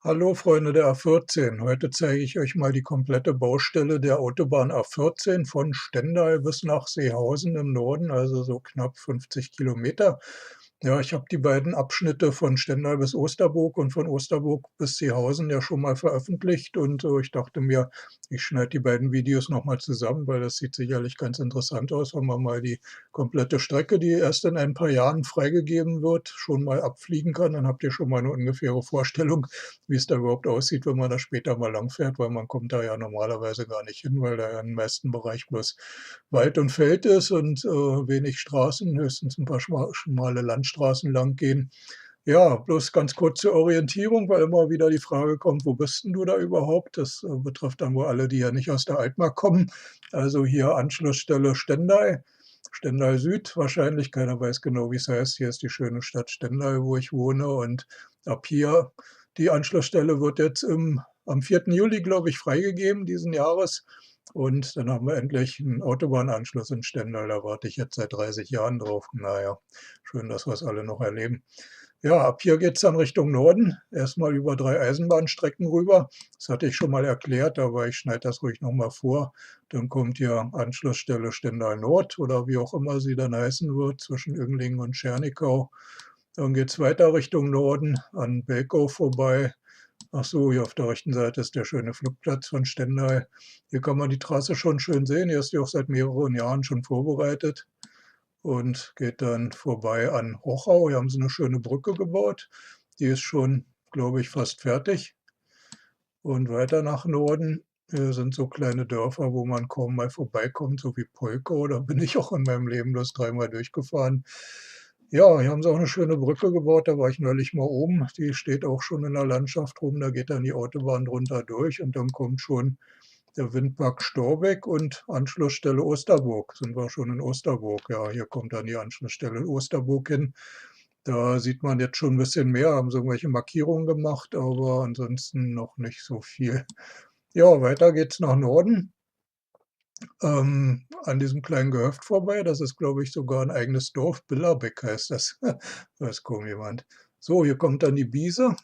Hallo Freunde der A14. Heute zeige ich euch mal die komplette Baustelle der Autobahn A14 von Stendal bis nach Seehausen im Norden, also so knapp 50 Kilometer. Ja, ich habe die beiden Abschnitte von Stendal bis Osterburg und von Osterburg bis Seehausen ja schon mal veröffentlicht und ich dachte mir, ich schneide die beiden Videos nochmal zusammen, weil das sieht sicherlich ganz interessant aus, wenn man mal die komplette Strecke, die erst in ein paar Jahren freigegeben wird, schon mal abfliegen kann. Dann habt ihr schon mal eine ungefähre Vorstellung, wie es da überhaupt aussieht, wenn man da später mal langfährt, weil man kommt da ja normalerweise gar nicht hin, weil da ja im meisten Bereich bloß Wald und Feld ist und wenig Straßen, höchstens ein paar schmale Landstraßen lang gehen. Ja, bloß ganz kurz zur Orientierung, weil immer wieder die Frage kommt: „Wo bist 'n du da überhaupt?“ Das betrifft dann wohl alle, die ja nicht aus der Altmark kommen. Also hier Anschlussstelle Stendal, Stendal Süd wahrscheinlich, keiner weiß genau, wie es heißt. Hier ist die schöne Stadt Stendal, wo ich wohne, und ab hier die Anschlussstelle wird jetzt am 4. Juli, glaube ich, freigegeben diesen Jahres. Und dann haben wir endlich einen Autobahnanschluss in Stendal. Da warte ich jetzt seit 30 Jahren drauf. Na ja, schön, dass wir es alle noch erleben. Ja, ab hier geht's dann Richtung Norden. Erstmal über 3 Eisenbahnstrecken rüber. Das hatte ich schon mal erklärt, aber ich schneide das ruhig noch mal vor. Dann kommt hier Anschlussstelle Stendal Nord oder wie auch immer sie dann heißen wird, zwischen Öngling und Tschernikau. Dann geht's weiter Richtung Norden an Belkow vorbei. Ach so, hier auf der rechten Seite ist der schöne Flugplatz von Stendal. Hier kann man die Trasse schon schön sehen. Hier ist die auch seit mehreren Jahren schon vorbereitet und geht dann vorbei an Hochau. Hier haben sie eine schöne Brücke gebaut. Die ist schon, glaube ich, fast fertig. Und weiter nach Norden sind so kleine Dörfer, wo man kaum mal vorbeikommt, so wie Polkow. Da bin ich auch in meinem Leben bloß dreimal durchgefahren. Ja, hier haben sie auch eine schöne Brücke gebaut, da war ich neulich mal oben. Die steht auch schon in der Landschaft rum, da geht dann die Autobahn drunter durch und dann kommt schon der Windpark Storbeck und Anschlussstelle Osterburg. Sind wir schon in Osterburg. Ja, hier kommt dann die Anschlussstelle Osterburg hin. Da sieht man jetzt schon ein bisschen mehr, haben sie irgendwelche Markierungen gemacht, aber ansonsten noch nicht so viel. Ja, weiter geht's nach Norden, an diesem kleinen Gehöft vorbei. Das ist, glaube ich, sogar ein eigenes Dorf. Billerbeck heißt das. Weiß kaum jemand. So, hier kommt dann die Biese,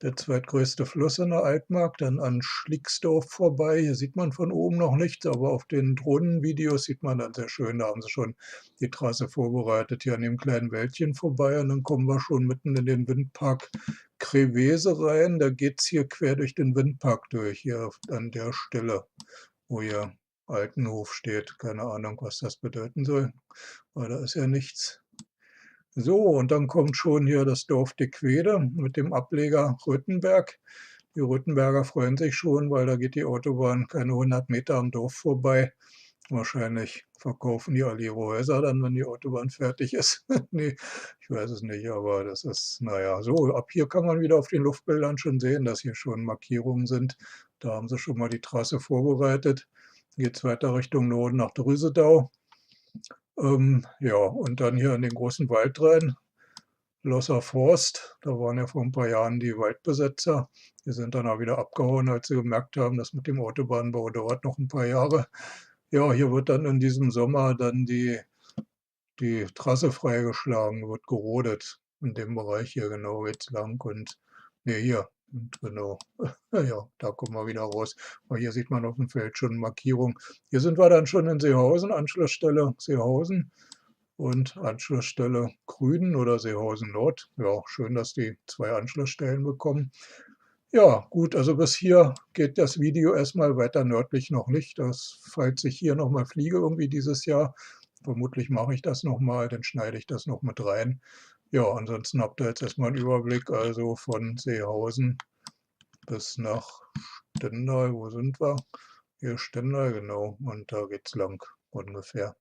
der zweitgrößte Fluss in der Altmark, dann an Schliecksdorf vorbei. Hier sieht man von oben noch nichts, aber auf den Drohnenvideos sieht man dann sehr schön, da haben sie schon die Trasse vorbereitet. Hier an dem kleinen Wäldchen vorbei und dann kommen wir schon mitten in den Windpark Krewese rein. Da geht's hier quer durch den Windpark durch, hier an der Stelle, wo hier Altenhof steht. Keine Ahnung, was das bedeuten soll, weil da ist ja nichts. So, und dann kommt schon hier das Dorf Dequede mit dem Ableger Röthenberg. Die Röthenberger freuen sich schon, weil da geht die Autobahn keine 100 Meter am Dorf vorbei. Wahrscheinlich verkaufen die alle ihre Häuser dann, wenn die Autobahn fertig ist. Ne, ich weiß es nicht, aber das ist, na ja, so, ab hier kann man wieder auf den Luftbildern schon sehen, dass hier schon Markierungen sind. Da haben sie schon mal die Trasse vorbereitet. Geht's weiter Richtung Norden nach Drüsedau. Ja, und dann hier in den großen Wald rein, Losser Forst. Da waren ja vor ein paar Jahren die Waldbesetzer. Die sind dann auch wieder abgehauen, als sie gemerkt haben, dass mit dem Autobahnbau dauert noch ein paar Jahre. Ja, hier wird dann in diesem Sommer dann die Trasse freigeschlagen, wird gerodet. In dem Bereich hier genau geht's lang und ne, hier, und genau. Ja, da kommen wir wieder raus. Aber hier sieht man auf dem Feld schon Markierung. Hier sind wir dann schon in Seehausen, Anschlussstelle Seehausen und Anschlussstelle Grüden oder Seehausen Nord. Ja, schön, dass die 2 Anschlussstellen bekommen. Ja, gut, also bis hier geht das Video erstmal weiter nördlich noch nicht. Das, falls ich hier noch mal fliege irgendwie dieses Jahr, vermutlich mache ich das noch mal, dann schneide ich das noch mit rein. Ja, ansonsten habt ihr jetzt erstmal einen Überblick, also von Seehausen bis nach Stendal. Wo sind wir? Hier Stendal, genau, und da geht's lang ungefähr.